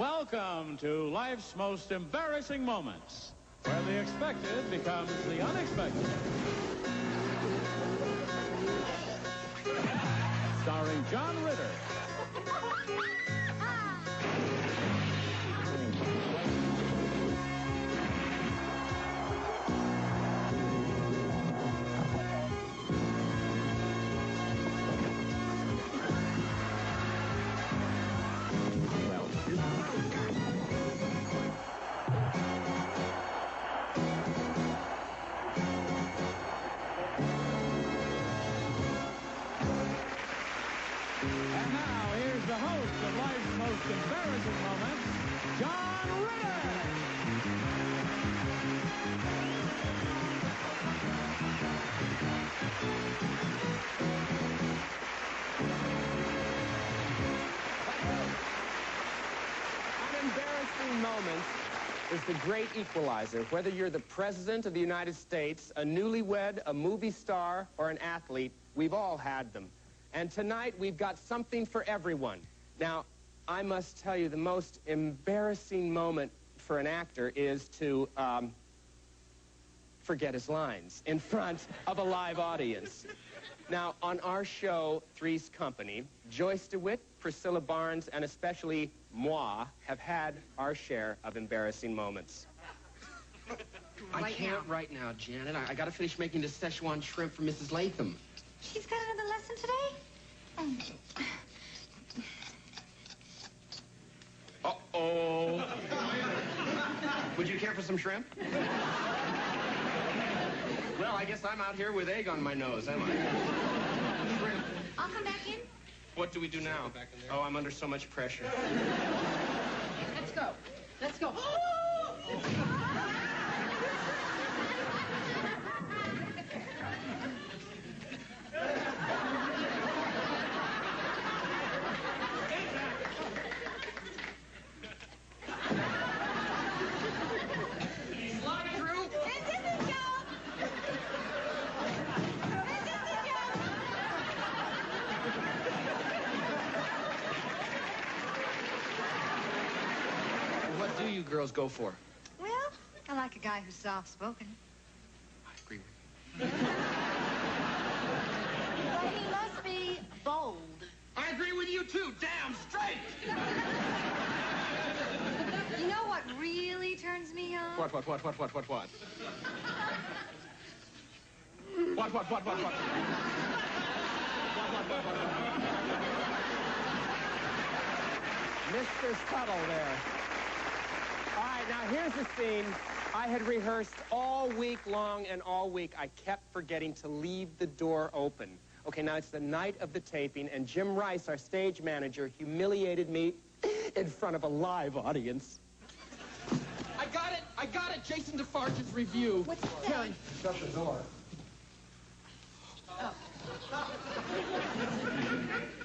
Welcome to life's most embarrassing moments, where the expected becomes the unexpected. Starring John Ritter. And now, here's the host of life's most embarrassing moments, John Ritter. An embarrassing moment is the great equalizer. Whether you're the President of the United States, a newlywed, a movie star, or an athlete, we've all had them. And tonight, we've got something for everyone. Now, I must tell you, the most embarrassing moment for an actor is to forget his lines in front of a live audience. Now, on our show, Three's Company, Joyce DeWitt, Priscilla Barnes, and especially moi have had our share of embarrassing moments. I can't right now, Janet. I got to finish making the Szechuan shrimp for Mrs. Latham. She's got another lesson today? Uh-oh. Would you care for some shrimp? Well, I guess I'm out here with egg on my nose, am I? Shrimp. I'll come back in. What do we do now? Oh, I'm under so much pressure. Let's go. Let's go. What do you girls go for? Well, I like a guy who's soft-spoken. I agree with you. But he must be bold. I agree with you, too. Damn straight! You know what really turns me on? What? What? Mr. Subtle there. All right, now here's the scene. I had rehearsed all week long, and all week I kept forgetting to leave the door open. Okay, now it's the night of the taping, and Jim Rice, our stage manager, humiliated me in front of a live audience. I got it, Jason DeFarge's review. What's that? Shut the door. Oh.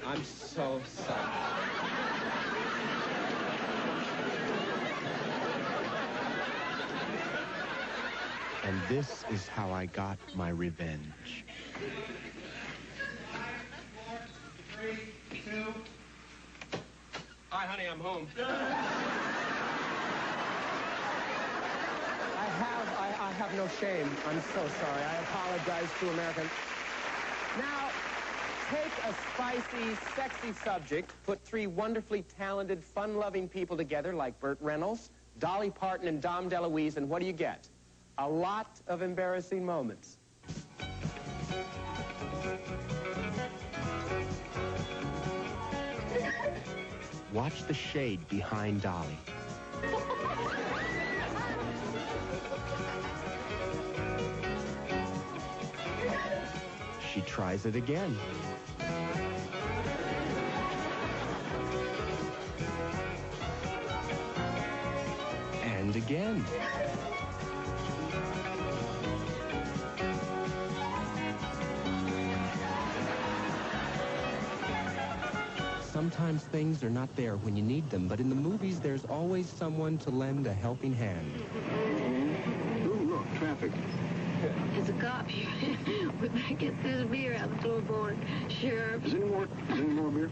I'm so sorry. And this is how I got my revenge. 4, 3, 2. Hi, honey, I'm home. I have no shame. I'm so sorry. I apologize to Americans. Now, take a spicy, sexy subject, put three wonderfully talented, fun-loving people together like Burt Reynolds, Dolly Parton, and Dom DeLuise, and what do you get? A lot of embarrassing moments. Watch the shade behind Dolly. She tries it again. And again. Sometimes things are not there when you need them, but in the movies, there's always someone to lend a helping hand. Oh, look, traffic. There's a cop here. We better get this beer out the floorboard. Sheriff. Is any more beer?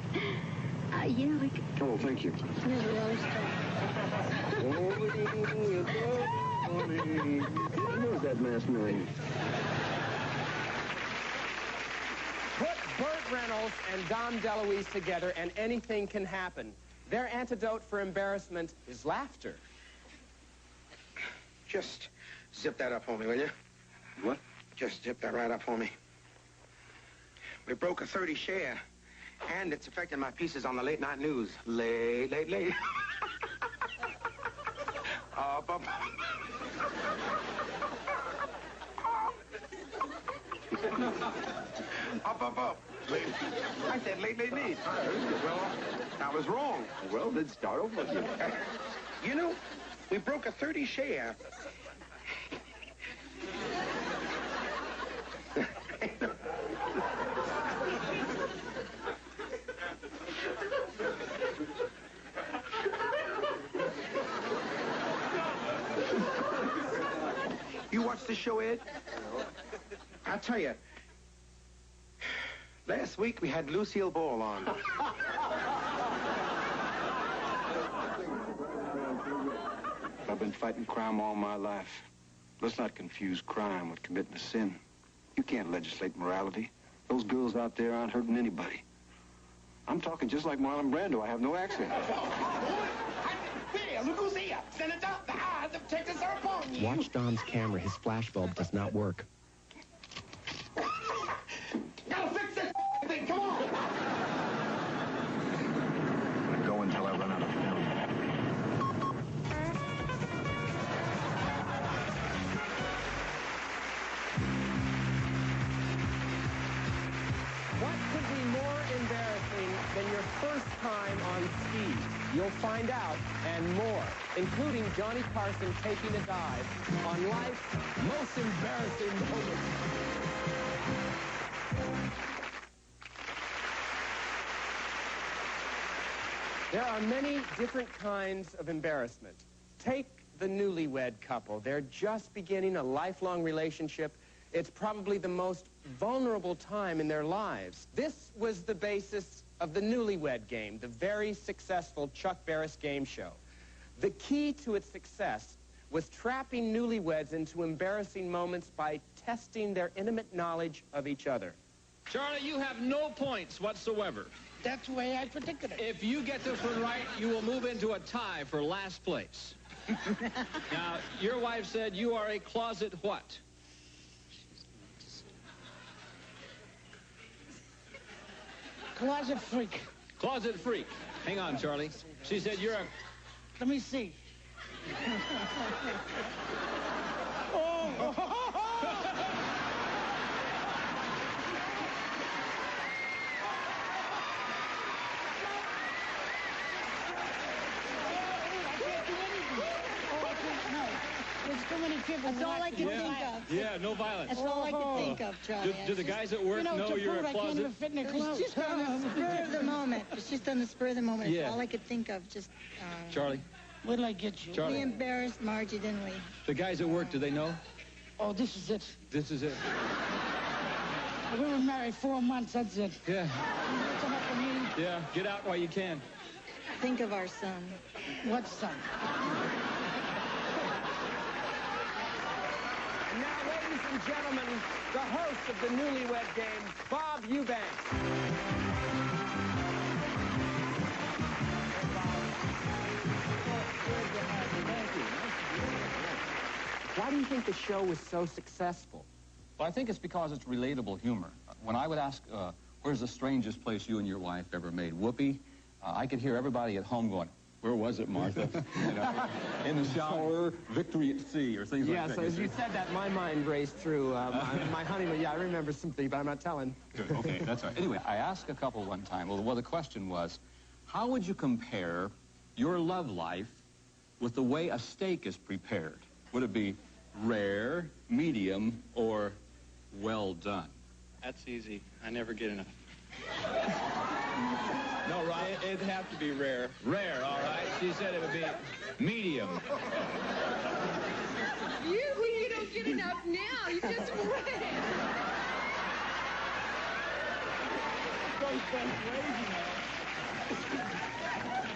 Yeah, we could. Oh, thank you. There's a rose Where's that masked man? Put Burt Reynolds and Dom DeLuise together and anything can happen. Their antidote for embarrassment is laughter. Just zip that up for me, will you? What? Just zip that right up for me. We broke a 30 share, and it's affecting my pieces on the late night news. Late. Up. Up. Late. I said late. Well, I was wrong. Well, then start over again. You know, we broke a 30 share. You watch the show, Ed? I'll tell you. Last week we had Lucille Ball on. I've been fighting crime all my life. Let's not confuse crime with committing a sin. You can't legislate morality. Those girls out there aren't hurting anybody. I'm talking just like Marlon Brando. I have no accent. Look who's here. Senator, the eyes of Texas are upon you. Watch Dom's camera. His flashbulb does not work. Gotta fix this thing. Come on. I go until I run out of film. What could be more embarrassing than your first time on ski? You'll find out, and more, including Johnny Carson taking a dive on life's most embarrassing moments. There are many different kinds of embarrassment. Take the newlywed couple. They're just beginning a lifelong relationship. It's probably the most vulnerable time in their lives. This was the basis of the Newlywed Game, the very successful Chuck Barris game show. The key to its success was trapping newlyweds into embarrassing moments by testing their intimate knowledge of each other. Charlie, you have no points whatsoever. That's the way I predicted it. If you get this one right, you will move into a tie for last place. Now, your wife said you are a closet what? Closet freak. Closet freak. Hang on, Charlie. She said you're a... Let me see. Oh! There's too many people. That's all I can think of. Yeah, no violence. That's all I can think of, Charlie. Do the guys at work know you're a I can't closet? even fit in a It's closet. just on the spur of the moment. It's just on the spur of the moment. Yeah. It's all I could think of. Just. Charlie, Where did I get you? Charlie. We embarrassed Margie, didn't we? the guys at work, do they know? Oh, this is it. This is it. We were married 4 months, that's it. Yeah, What's enough for me? yeah. Get out while you can. Think of our son. What son? And now, ladies and gentlemen, the host of the Newlywed Game, Bob Eubanks. Why do you think the show was so successful? Well, I think it's because it's relatable humor. When I would ask, where's the strangest place you and your wife ever made whoopee, I could hear everybody at home going, where was it, Martha? You know, in the shower, victory at sea, or things like that. Yeah, so as you said that, my mind raced through my honeymoon. Yeah, I remember something, but I'm not telling. Good, okay, that's all right. Anyway, I asked a couple one time, well, the question was, how would you compare your love life with the way a steak is prepared? Would it be rare, medium, or well done? That's easy. I never get enough. No, Ryan, it'd have to be rare. Rare, all right. She said it would be medium. You don't get enough now. You just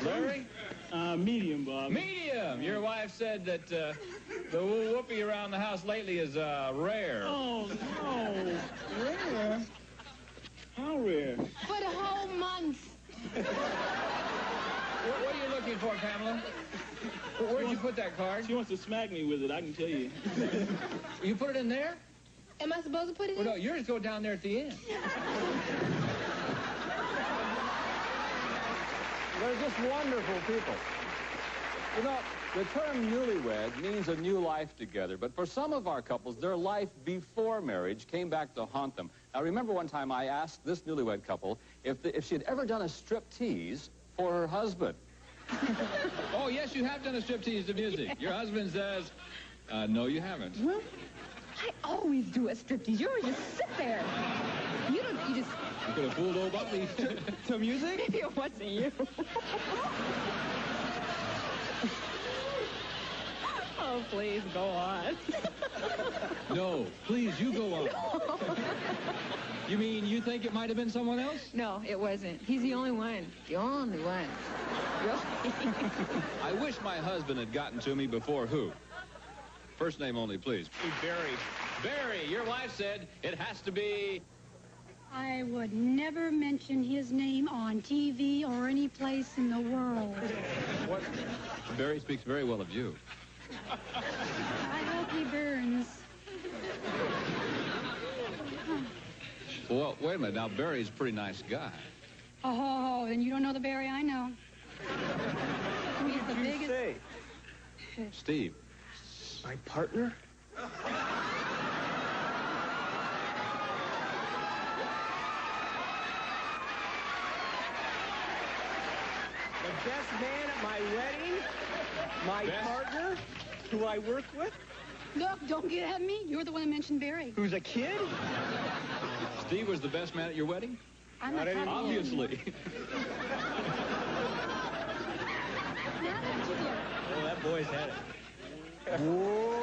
Larry? Medium, Bob. Medium. Your wife said that the whoopee around the house lately is rare. Oh, no. Rare? How rare? For the whole month. What are you looking for, Pamela? Where'd you put that card? She wants to smack me with it, I can tell you. You put it in there? Am I supposed to put it in? Well, no, yours go down there at the end. They're just wonderful people. You know, the term newlywed means a new life together, but for some of our couples, their life before marriage came back to haunt them. Now, remember one time I asked this newlywed couple if she had ever done a striptease for her husband. Oh, yes, you have done a striptease to music. Your husband says, no, you haven't. Well, I always do a striptease. You always just sit there. You just... You could have fooled old Bobby. To music? Maybe it wasn't you. Oh, please, go on. No, please, you go on. You mean you think it might have been someone else? No, it wasn't. He's the only one. The only one. Really? I wish my husband had gotten to me before who? First name only, please. Barry. Barry, your wife said it has to be... I would never mention his name on TV or any place in the world. What? Barry speaks very well of you. I hope he burns. Well, wait a minute. Now, Barry's a pretty nice guy. Oh, then you don't know the Barry I know. He's the biggest... Say, Steve. my partner? The best man at my wedding? My partner? Who I work with? Look, don't get at me. You're the one that mentioned Barry. Who's a kid? Steve was the best man at your wedding? I'm not talking to you. Obviously. Now look what you did. Oh, that boy's had it. Whoa!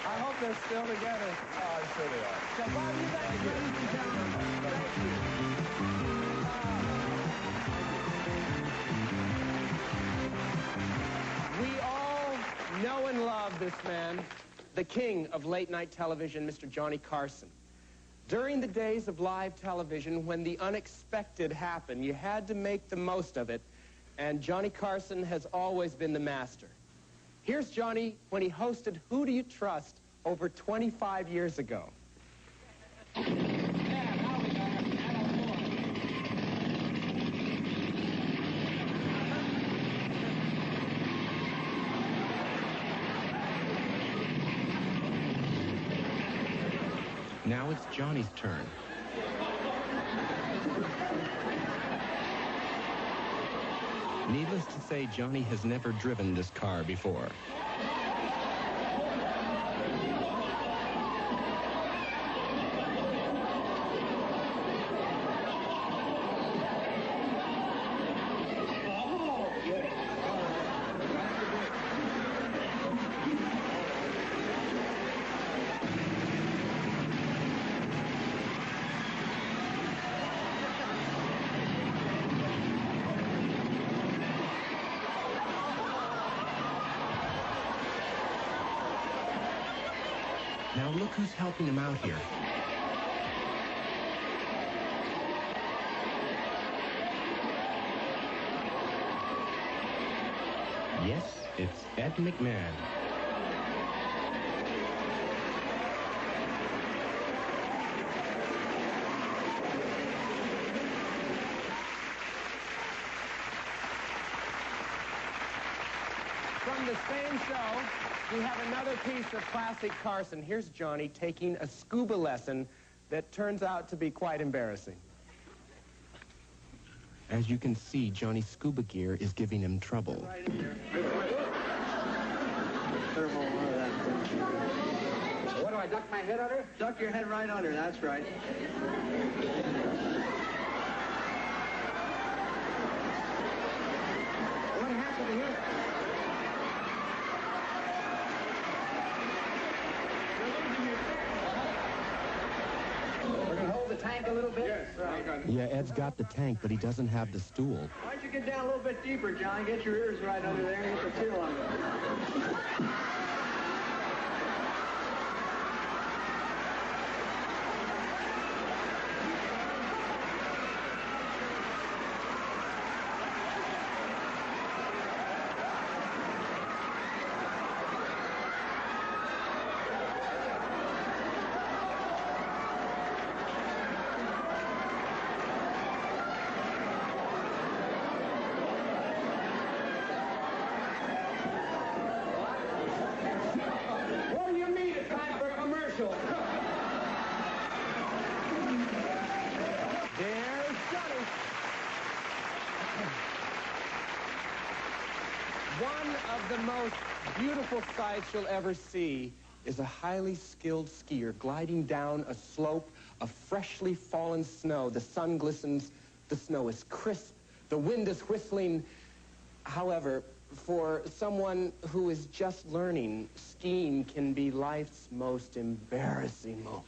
I hope they're still together. Oh, I'm sure they are. So, Bob Eubanks, ladies and gentlemen, thank you. We all know and love this man, the king of late-night television, Mr. Johnny Carson. During the days of live television, when the unexpected happened, you had to make the most of it, and Johnny Carson has always been the master. Here's Johnny when he hosted Who Do You Trust over 25 years ago. Now it's Johnny's turn. Needless to say, Johnny has never driven this car before. Now look who's helping him out here. Yes, it's Ed McMahon. From the same show, we have another piece of classic Carson. Here's Johnny taking a scuba lesson that turns out to be quite embarrassing. As you can see, Johnny's scuba gear is giving him trouble. What do I duck my head under? Duck your head right under, that's right. What happened to you? We're going to hold the tank tank a little bit? Yes, right. Yeah, Ed's got the tank, but he doesn't have the stool. Why don't you get down a little bit deeper, John? Get your ears right under there and get the feel on it. One of the most beautiful sights you'll ever see is a highly skilled skier gliding down a slope of freshly fallen snow. The sun glistens, the snow is crisp, the wind is whistling. However, for someone who is just learning, skiing can be life's most embarrassing moment.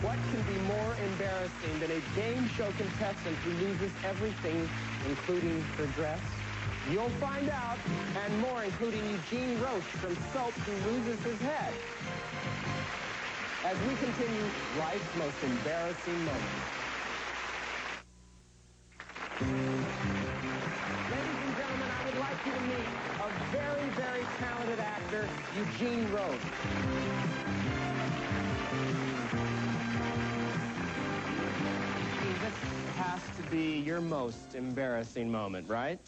What can be more embarrassing than a game show contestant who loses everything, including her dress? You'll find out, and more, including Eugene Roe from Soap, who loses his head. As we continue life's most embarrassing moments. Ladies and gentlemen, I would like you to meet a very, very talented actor, Eugene Roe. This has to be your most embarrassing moment, right?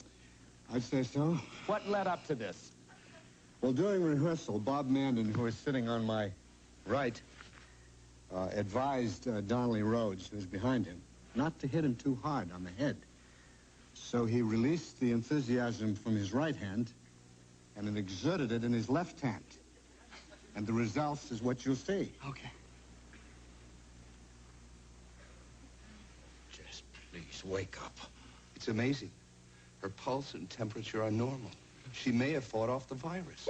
I'd say so. What led up to this? Well, during rehearsal, Bob Mandan, who was sitting on my right, advised Donnelly Rhodes, who was behind him, not to hit him too hard on the head. So he released the enthusiasm from his right hand and then exerted it in his left hand. And the results is what you'll see. Okay. Jess, please, wake up. It's amazing. Her pulse and temperature are normal. She may have fought off the virus.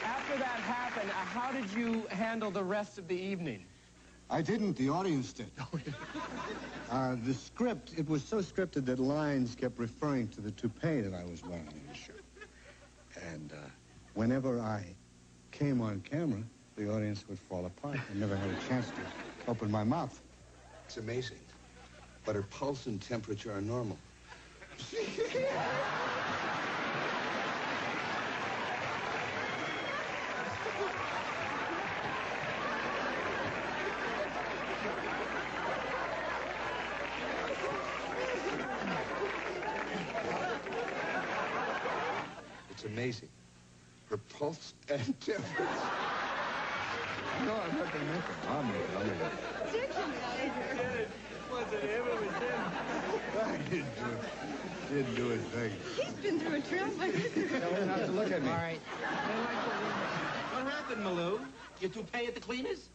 After that happened, how did you handle the rest of the evening? I didn't. The audience did. The script, it was so scripted that lines kept referring to the toupee that I was wearing in the show. And whenever I came on camera, the audience would fall apart. I never had a chance to open my mouth. It's amazing. But her pulse and temperature are normal. It's amazing. Her pulse and temperature. No, I'm not going to make it. I'll make it. Did you? Wasn't him, it was him. I didn't do a thing. He's been through a trail like this. You don't have to look at me. All right. What happened, Malou? Your toupee at the cleaners?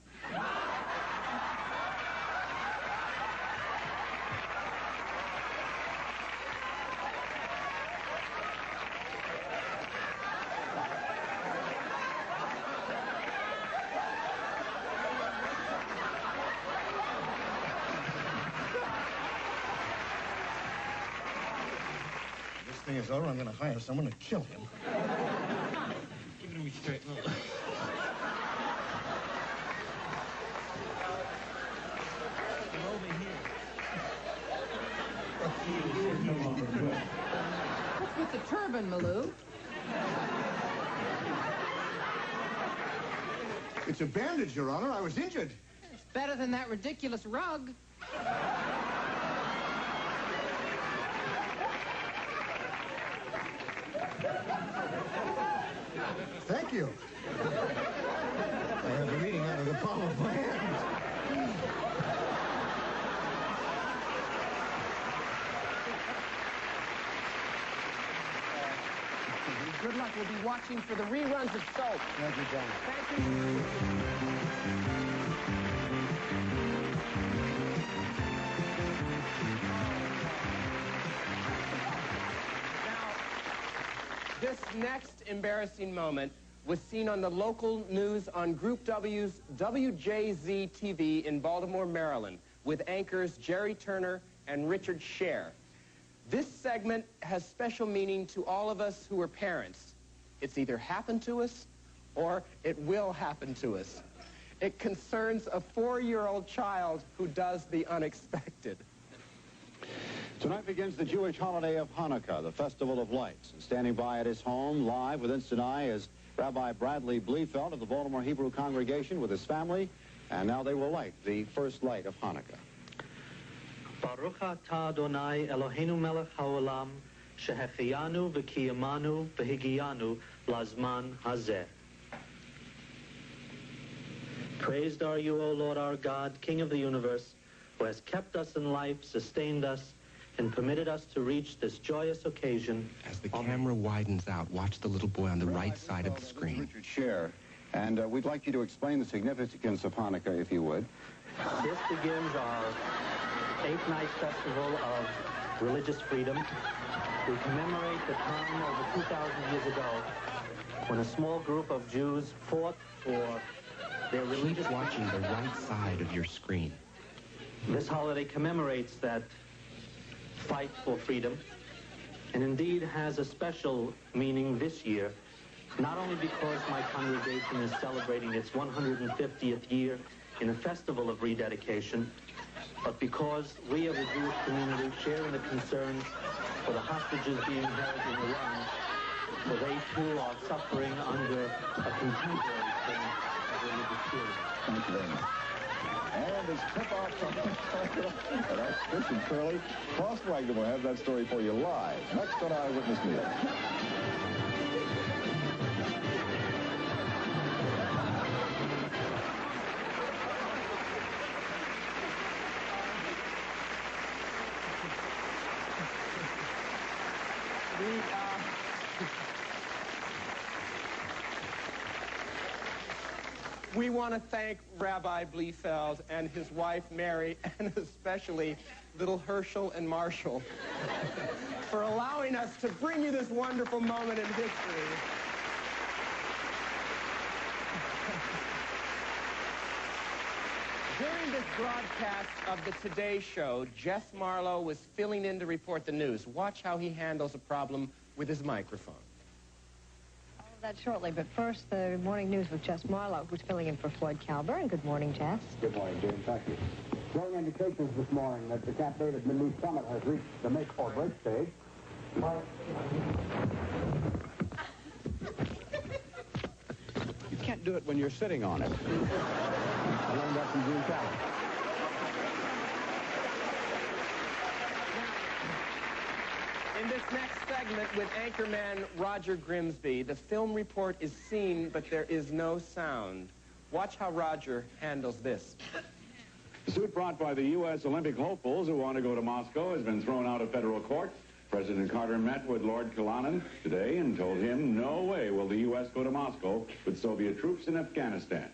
This thing is over. I'm going to hire someone to kill him. Give it to me straight. Look. What's with the turban, Malou? It's a bandage, Your Honor. I was injured. It's better than that ridiculous rug. Thank you. I have the reading out of the palm of my hand. Good luck. We'll be watching for the reruns of Soap. Thank you, John. Thank you. Now, this next embarrassing moment was seen on the local news on Group W's WJZ TV in Baltimore, Maryland, with anchors Jerry Turner and Richard Scher. This segment has special meaning to all of us who are parents. It's either happened to us or it will happen to us. It concerns a 4-year-old child who does the unexpected. Tonight begins the Jewish holiday of Hanukkah, the Festival of Lights. And standing by at his home, live with Instant Eye, is Rabbi Bradley Bliefeld of the Baltimore Hebrew congregation with his family. And now they will light the first light of Hanukkah. Baruch atah Adonai Eloheinu melech haolam shehecheyanu v'kiyamanu v'higiyanu lazman hazeh. Praised are you, O Lord our God, King of the universe, who has kept us in life, sustained us, and permitted us to reach this joyous occasion. As the camera widens out, watch the little boy on the right side of the screen. Richard Scher, and we'd like you to explain the significance of Hanukkah, if you would. This begins our 8-night festival of religious freedom. We commemorate the time over 2,000 years ago when a small group of Jews fought for their religious... Keep watching the right side of your screen. This holiday commemorates that fight for freedom, and indeed has a special meaning this year, not only because my congregation is celebrating its 150th year in a festival of rededication, but because we as a Jewish community share in the concerns for the hostages being held in Iran, for they too are suffering under a contemporary form of religious tyranny. Thank you very much. And as tip-off from that's Chris and Curly, Ross Wagner will have that story for you live next on Eyewitness News. We want to thank Rabbi Bliefeld and his wife, Mary, and especially little Herschel and Marshall for allowing us to bring you this wonderful moment in history. During this broadcast of the Today Show, Jess Marlowe was filling in to report the news. Watch how he handles a problem with his microphone. All of that shortly, but first, the morning news with Jess Marlowe, who's filling in for Floyd Calburn. Good morning, Jess. Good morning, Jane. Thank you. Showing indications this morning that the Camp David Middle East Summit has reached the make or break stage. You can't do it when you're sitting on it. I learned that from Gene Kelly. In this next segment with anchorman Roger Grimsby, the film report is seen, but there is no sound. Watch how Roger handles this. The suit brought by the U.S. Olympic hopefuls who want to go to Moscow has been thrown out of federal court. President Carter met with Lord Kalanin today and told him no way will the U.S. go to Moscow with Soviet troops in Afghanistan.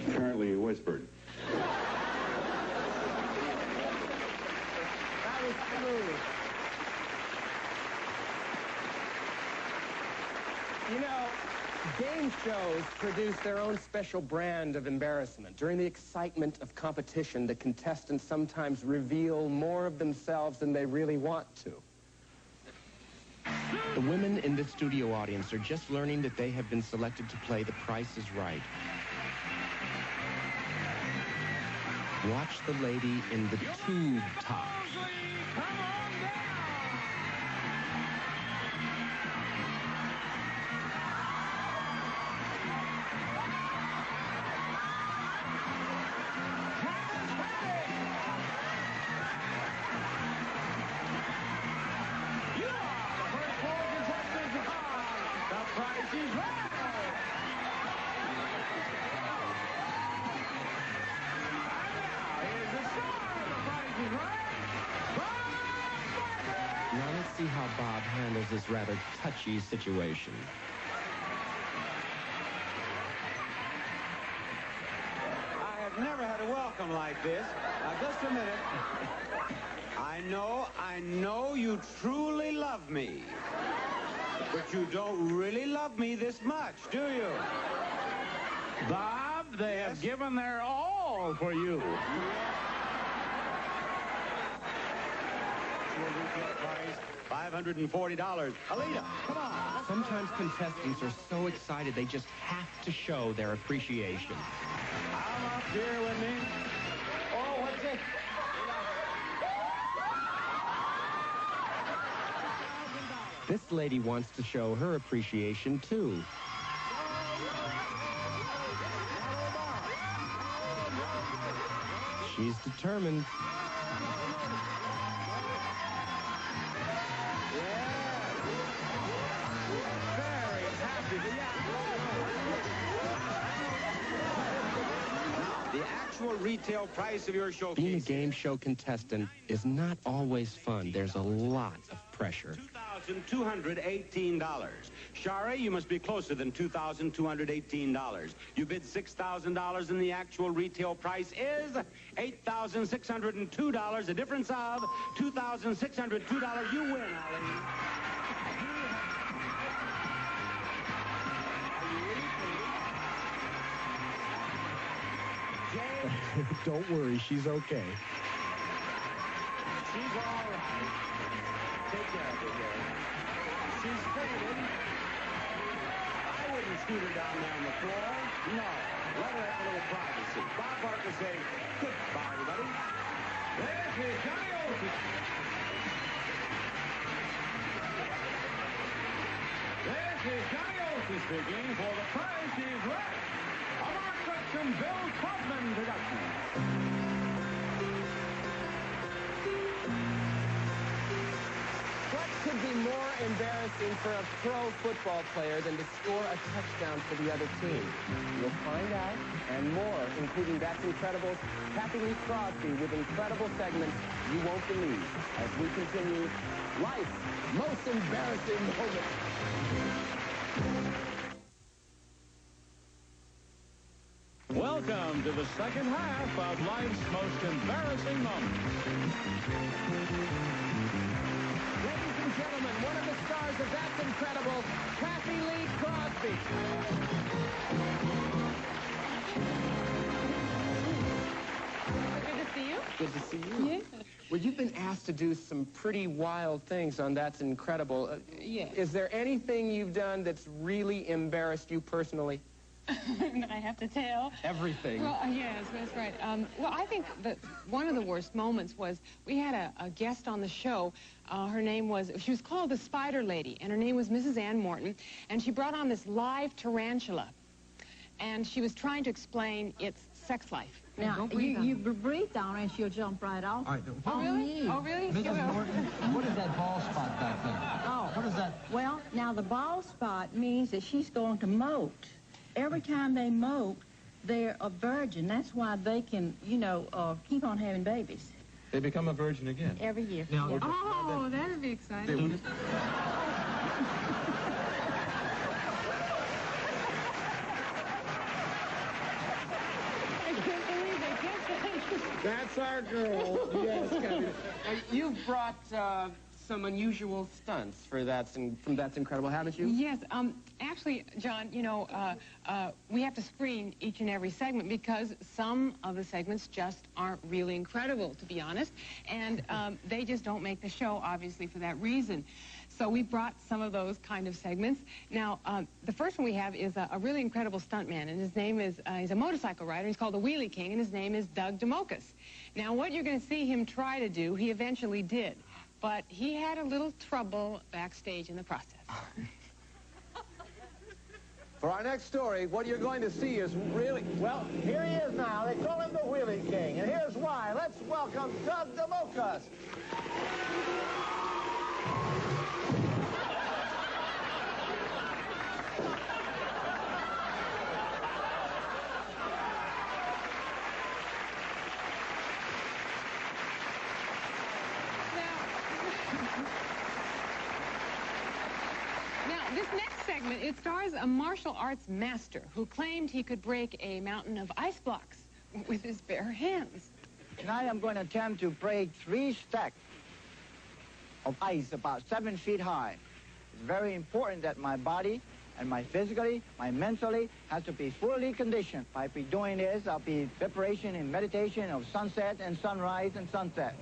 Apparently he whispered. That was smooth. You know, game shows produce their own special brand of embarrassment. During the excitement of competition, the contestants sometimes reveal more of themselves than they really want to. The women in this studio audience are just learning that they have been selected to play The Price is Right. Watch the lady in the tube top. Now let's see how Bob handles this rather touchy situation. I have never had a welcome like this. Now, just a minute. I know you truly love me. But you don't really love me this much, do you? Bob, they have given their all for you. $540. Alita, come on. Sometimes contestants are so excited they just have to show their appreciation. I'm up here with me. Oh, what's this? This lady wants to show her appreciation, too. She's determined. The actual retail price of your showcase. Being a game show contestant is not always fun. There's a lot of pressure. $2,218. Shari, you must be closer than $2,218. You bid $6,000 and the actual retail price is $8,602. A difference of $2,602. You win, Ali. Don't worry, she's okay. She's all right. Take care of her, Gary. She's faded. I wouldn't shoot her down there on the floor. No. Let her have a little privacy. Bob Barker say, goodbye, everybody. There's your Johnny Olsen. This is Johnny Olsen speaking for The Price is Right. A Mark Gretchen Bill Kaufman production. What could be more embarrassing for a pro football player than to score a touchdown for the other team? You'll find out, and more, including That's Incredible's Cathy Lee Crosby with incredible segments you won't believe as we continue Life's Most Embarrassing Moment. Welcome to the second half of Life's Most Embarrassing Moment. Ladies and gentlemen, one of the stars of That's Incredible, Cathy Lee Crosby. Good to see you. Good to see you. Yeah. Well, you've been asked to do some pretty wild things on That's Incredible. Yes. Is there anything you've done that's really embarrassed you personally? That I have to tell? Everything. Well, yes, that's right. Well, I think that one of the worst moments was we had a guest on the show. She was called the Spider Lady, and her name was Mrs. Ann Morton, and she brought on this live tarantula, and she was trying to explain its sex life. Now, you breathe on her and she'll jump right off. All right. Oh, really? Oh, really? Mrs. Morton, what is that ball spot back there? Oh. What is that? Well, now the bald spot means that she's going to molt. Every time they molt, they're a virgin. That's why they can, keep on having babies. They become a virgin again. Every year. Now, yeah. Oh, that would be exciting. That's our girl. Yes, Cathy. You've brought some unusual stunts from That's Incredible, haven't you? Yes. Actually, John, we have to screen each and every segment because some of the segments just aren't really incredible, to be honest, and they just don't make the show, obviously, for that reason. So we brought some of those kind of segments. Now, the first one we have is a really incredible stuntman, and his name is, he's a motorcycle rider, he's called the Wheelie King, and his name is Doug DeMocus. Now, what you're going to see him try to do, he eventually did, but he had a little trouble backstage in the process. For our next story, what you're going to see is really... Well, here he is now. They call him the Wheelie King, and here's why. Let's welcome Doug DeMocus. This next segment, it stars a martial arts master who claimed he could break a mountain of ice blocks with his bare hands. Tonight I'm going to attempt to break 3 stacks of ice about 7 feet high. It's very important that my body and my physically, my mentally has to be fully conditioned. By doing this, I'll be preparation and meditation of sunset and sunrise and sunset.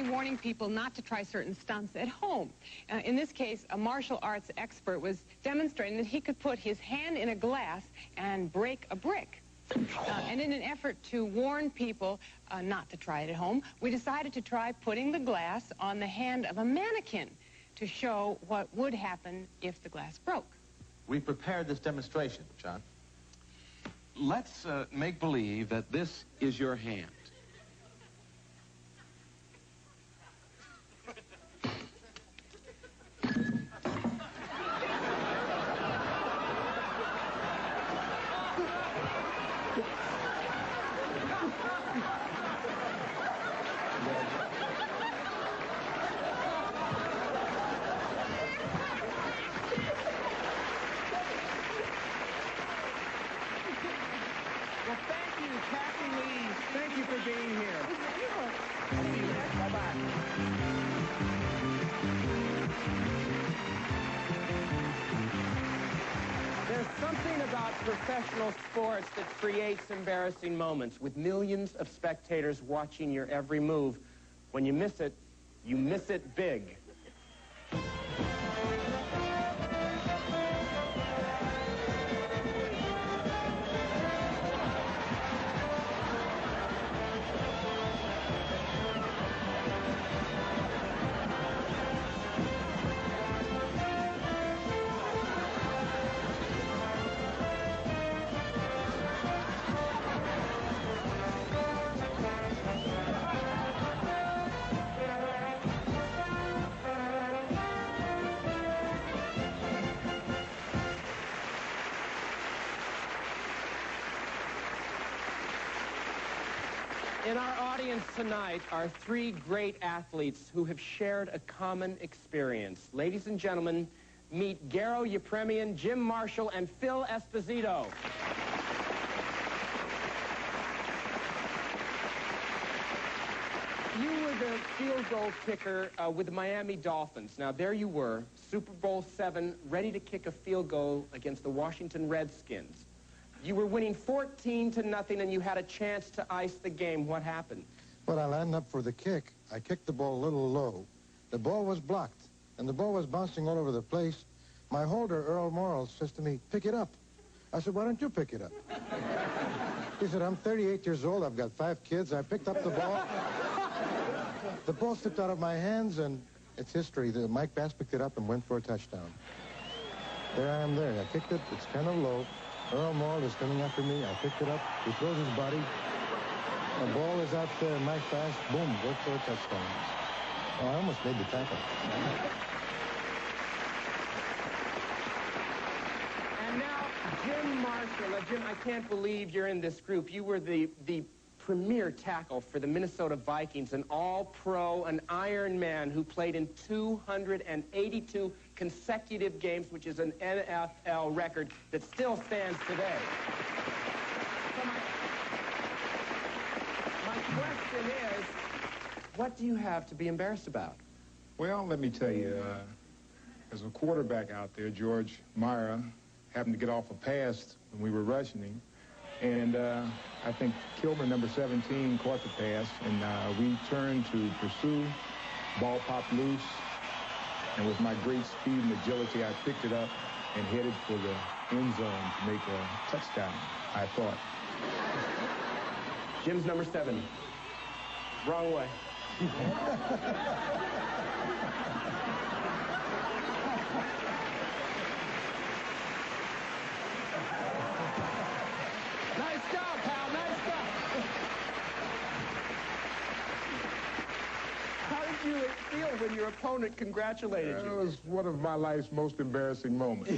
Warning people not to try certain stunts at home. In this case, a martial arts expert was demonstrating that he could put his hand in a glass and break a brick. And in an effort to warn people not to try it at home, we decided to try putting the glass on the hand of a mannequin to show what would happen if the glass broke. We prepared this demonstration, John. Let's make believe that this is your hand. Well, thank you, Cathy Lee. Thank you for being here. Bye-bye. There's something about professional sports that creates embarrassing moments with millions of spectators watching your every move. When you miss it big. tonight are three great athletes who have shared a common experience. Ladies and gentlemen, meet Garo Yepremian, Jim Marshall, and Phil Esposito. You were the field goal kicker with the Miami Dolphins. Now, there you were, Super Bowl VII, ready to kick a field goal against the Washington Redskins. You were winning 14-0, and you had a chance to ice the game. What happened? Well, I landed up for the kick. I kicked the ball a little low. The ball was blocked, and the ball was bouncing all over the place. My holder, Earl Morrill, says to me, "Pick it up." I said, "Why don't you pick it up?" He said, "I'm 38 years old. I've got 5 kids. I picked up the ball. The ball slipped out of my hands, and it's history. Mike Bass picked it up and went for a touchdown. There I am there. I kicked it. It's kind of low. Earl Morrill is coming after me. I picked it up. He throws his body. The ball is out there. Mike Bass, boom, goes for a touchdown. Oh, I almost made the tackle. And now, Jim Marshall. Now, Jim, I can't believe you're in this group. You were the premier tackle for the Minnesota Vikings, an all-pro, an Iron Man who played in 282 consecutive games, which is an NFL record that still stands today. So my question is, what do you have to be embarrassed about? Well, let me tell you, as a quarterback out there, George Myra happened to get off a pass when we were rushing him. And I think Kilmer, number 17, caught the pass, and we turned to pursue. Ball popped loose, and with my great speed and agility, I picked it up and headed for the end zone to make a touchdown, I thought. Jim's number 7. Wrong way. Nice job, pal. Nice job. How did you feel when your opponent congratulated you? It was one of my life's most embarrassing moments.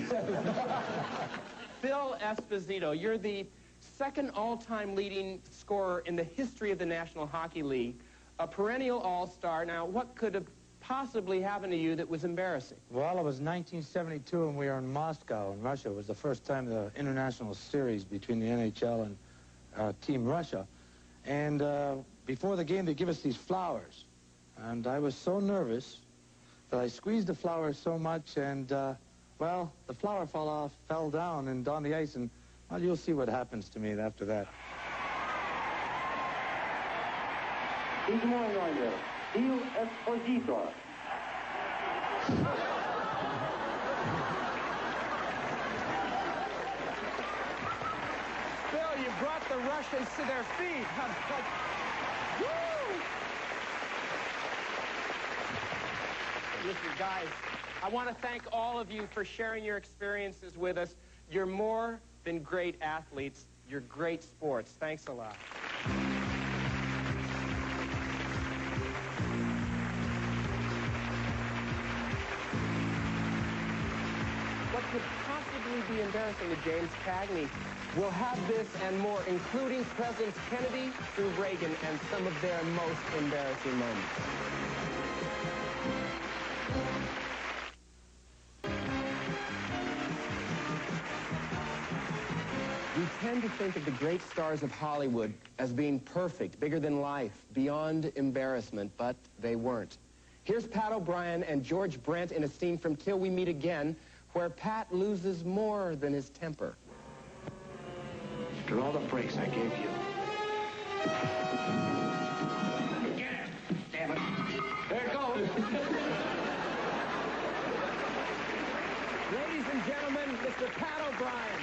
Phil Esposito, you're the second all-time leading scorer in the history of the National Hockey League, a perennial all-star. Now, what could have possibly happened to you that was embarrassing? Well, it was 1972, and we were in Moscow, in Russia. It was the first time the international series between the NHL and Team Russia. And before the game, they give us these flowers. And I was so nervous that I squeezed the flower so much, and, well, the flower fell down and on the ice, and, well, you'll see what happens to me after that. Седьмой номер. Phil Esposito. Phil, you brought the Russians to their feet. Woo! Listen, guys, I want to thank all of you for sharing your experiences with us. You're more than great athletes. You're great sports. Thanks a lot. What could possibly be embarrassing to James Cagney? We'll have this and more, including Presidents Kennedy through Reagan and some of their most embarrassing moments. We tend to think of the great stars of Hollywood as being perfect, bigger than life, beyond embarrassment, but they weren't. Here's Pat O'Brien and George Brent in a scene from Till We Meet Again, where Pat loses more than his temper. After all the breaks I gave you. Damn it. There it goes. Ladies and gentlemen, Mr. Pat O'Brien.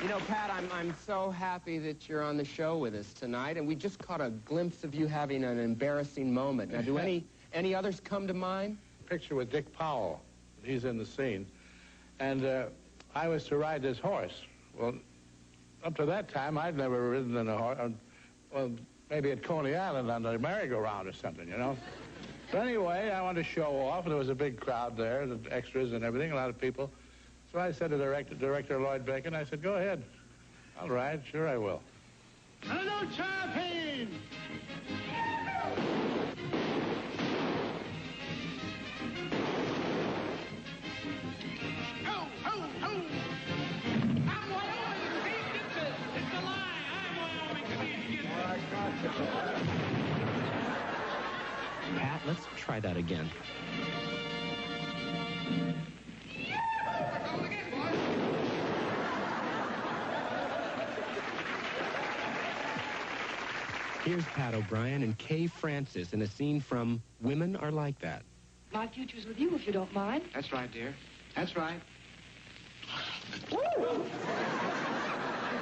You know, Pat, I'm so happy that you're on the show with us tonight, and we just caught a glimpse of you having an embarrassing moment. Now, do any others come to mind? Picture with Dick Powell. He's in the scene. And I was to ride this horse. Well, up to that time, I'd never ridden in a horse. Well, maybe at Coney Island on the merry-go-round or something, you know. So anyway, I wanted to show off. There was a big crowd there, the extras and everything, a lot of people. So I said to director Lloyd Bacon, I said, go ahead. All right, sure I will. Hello, champion! Ho, ho, ho! I'm Wyoming, Steve Gibson. It's a lie. I'm Wyoming, Steve Gibson. Pat, let's try that again. Here's Pat O'Brien and Kay Francis in a scene from Women Are Like That. My future's with you, if you don't mind. That's right, dear. That's right.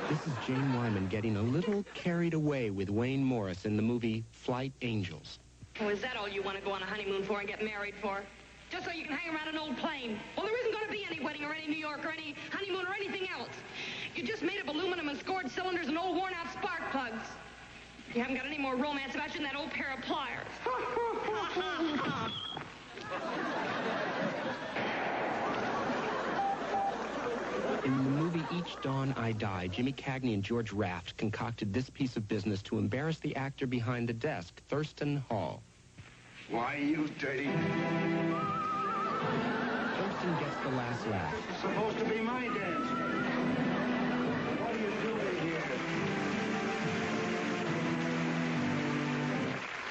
This is Jane Wyman getting a little carried away with Wayne Morris in the movie Flight Angels. Oh, is that all you want to go on a honeymoon for and get married for? Just so you can hang around an old plane? Well, there isn't going to be any wedding or any New York or any honeymoon or anything else. You just made up aluminum and scored cylinders and old worn-out spark plugs. You haven't got any more romance about you than that old pair of pliers. In the movie Each Dawn I Die, Jimmy Cagney and George Raft concocted this piece of business to embarrass the actor behind the desk, Thurston Hall. Why, you dirty... Thurston gets the last laugh. It's supposed to be my dance. What are you doing here?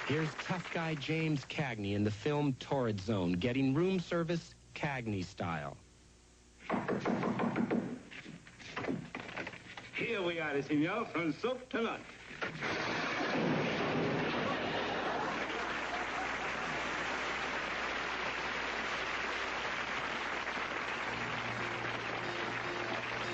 Here's tough guy James Cagney in the film Torrid Zone, getting room service Cagney style. Here we are, senor, from soup to nut.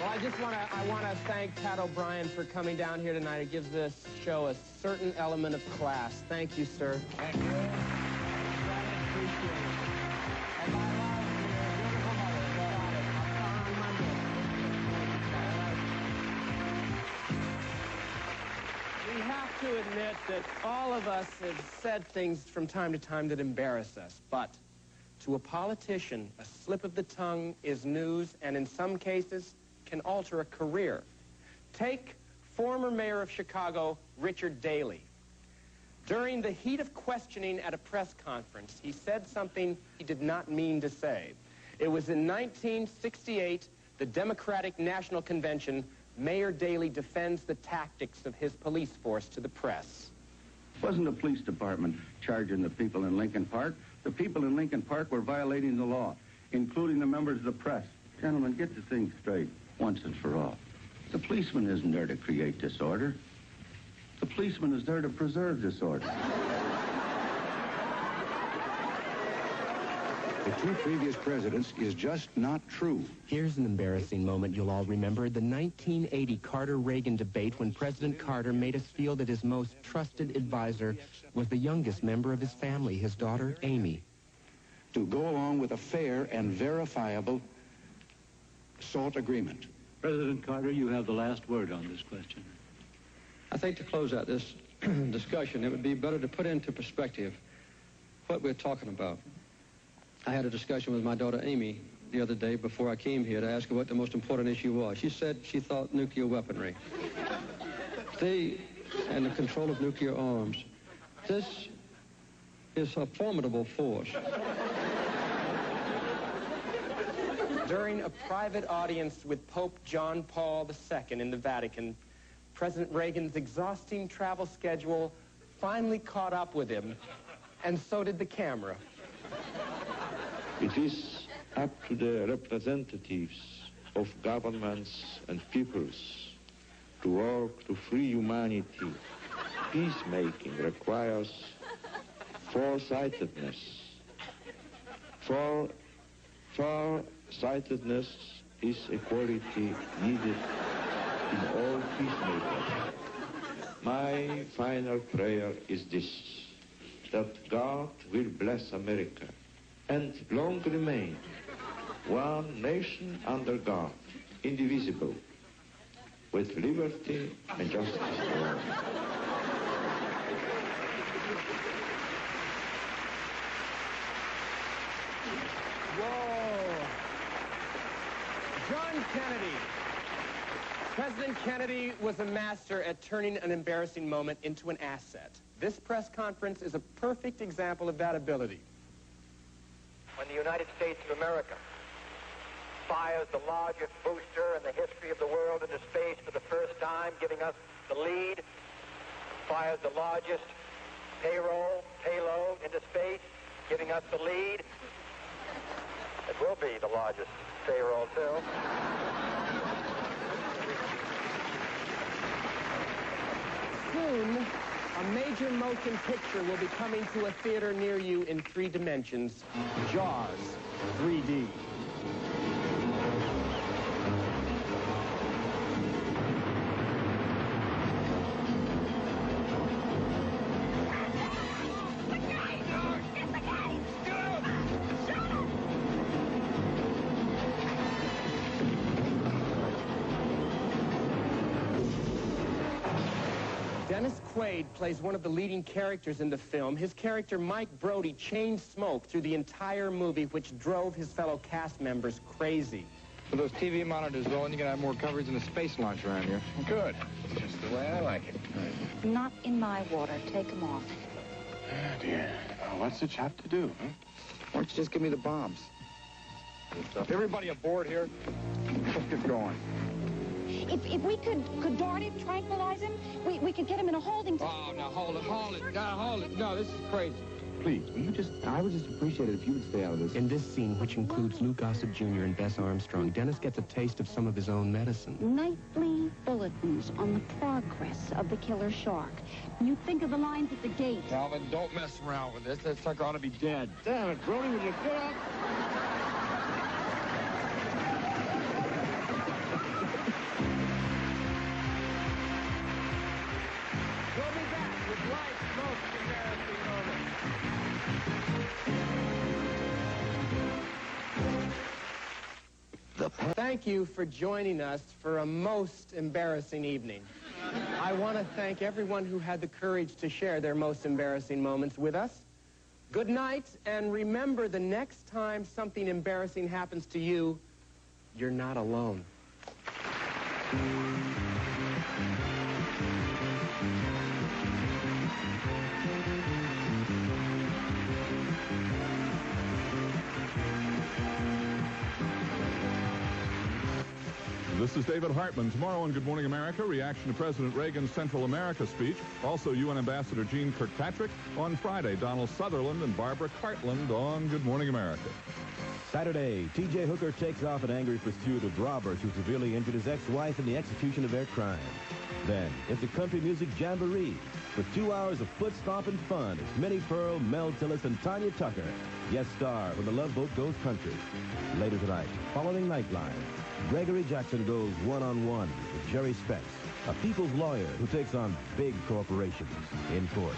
Well, I want to thank Pat O'Brien for coming down here tonight. It gives this show a certain element of class. Thank you, sir. Thank you. And my love to your beautiful mother. On Monday. We have to admit that all of us have said things from time to time that embarrass us, but to a politician, a slip of the tongue is news, and in some cases, can alter a career. Take former mayor of Chicago, Richard Daley. During the heat of questioning at a press conference, he said something he did not mean to say. It was in 1968, the Democratic National Convention. Mayor Daley defends the tactics of his police force to the press. It wasn't the police department charging the people in Lincoln Park. The people in Lincoln Park were violating the law, including the members of the press. Gentlemen, get the thing straight once and for all. The policeman isn't there to create disorder. The policeman is there to preserve disorder. The two previous presidents is just not true. Here's an embarrassing moment you'll all remember, the 1980 Carter-Reagan debate when President Carter made us feel that his most trusted advisor was the youngest member of his family, his daughter, Amy. To go along with a fair and verifiable SALT agreement. President Carter, you have the last word on this question. I think to close out this discussion, it would be better to put into perspective what we're talking about. I had a discussion with my daughter Amy the other day before I came here to ask her what the most important issue was. She said she thought nuclear weaponry. And the control of nuclear arms. This is a formidable force. During a private audience with Pope John Paul II in the Vatican, President Reagan's exhausting travel schedule finally caught up with him, and so did the camera. It is up to the representatives of governments and peoples to work to free humanity. Peacemaking requires foresighted Farsightedness is a quality needed in all peacemakers. My final prayer is this, that God will bless America and long remain one nation under God, indivisible, with liberty and justice for all. Whoa. John Kennedy. President Kennedy was a master at turning an embarrassing moment into an asset. This press conference is a perfect example of that ability. When the United States of America fires the largest booster in the history of the world into space for the first time, giving us the lead, fires the largest payload into space, giving us the lead. It will be the largest payroll, too. Soon, a major motion picture will be coming to a theater near you in 3 dimensions. Jaws 3D. Dennis Quaid plays one of the leading characters in the film. His character, Mike Brody, chained smoke through the entire movie, which drove his fellow cast members crazy. With those TV monitors rolling, you're going to have more coverage than a space launch around here. Good. Just the way I like it. Not in my water. Take them off. Oh, dear. Oh, what's the chap to do, huh? Why don't you just give me the bombs? Everybody aboard here? Let's get going. If we could dart him, tranquilize him, we could get him in a holding... Oh, now hold it. Now hold it. No, this is crazy. Please, I would just appreciate it if you would stay out of this. In this scene, which includes Lou Gossett Jr. and Bess Armstrong, Dennis gets a taste of some of his own medicine. Nightly bulletins on the progress of the killer shark. You think of the lines at the gate. Calvin, don't mess around with this. That sucker ought to be dead. Damn it, Brody, will you get up? We'll be back with life's most embarrassing moments. Thank you for joining us for a most embarrassing evening. I want to thank everyone who had the courage to share their most embarrassing moments with us. Good night, and remember, the next time something embarrassing happens to you, you're not alone. This is David Hartman. Tomorrow on Good Morning America, reaction to President Reagan's Central America speech. Also, UN Ambassador Jean Kirkpatrick. On Friday, Donald Sutherland and Barbara Cartland on Good Morning America. Saturday, T.J. Hooker takes off in angry pursuit of robbers who severely injured his ex-wife in the execution of their crime. Then, it's a country music jamboree with 2 hours of foot-stomping fun as Minnie Pearl, Mel Tillis, and Tanya Tucker guest star when the Love Boat goes country. Later tonight, following Nightline, Gregory Jackson goes one-on-one with Jerry Spence, a people's lawyer who takes on big corporations in court.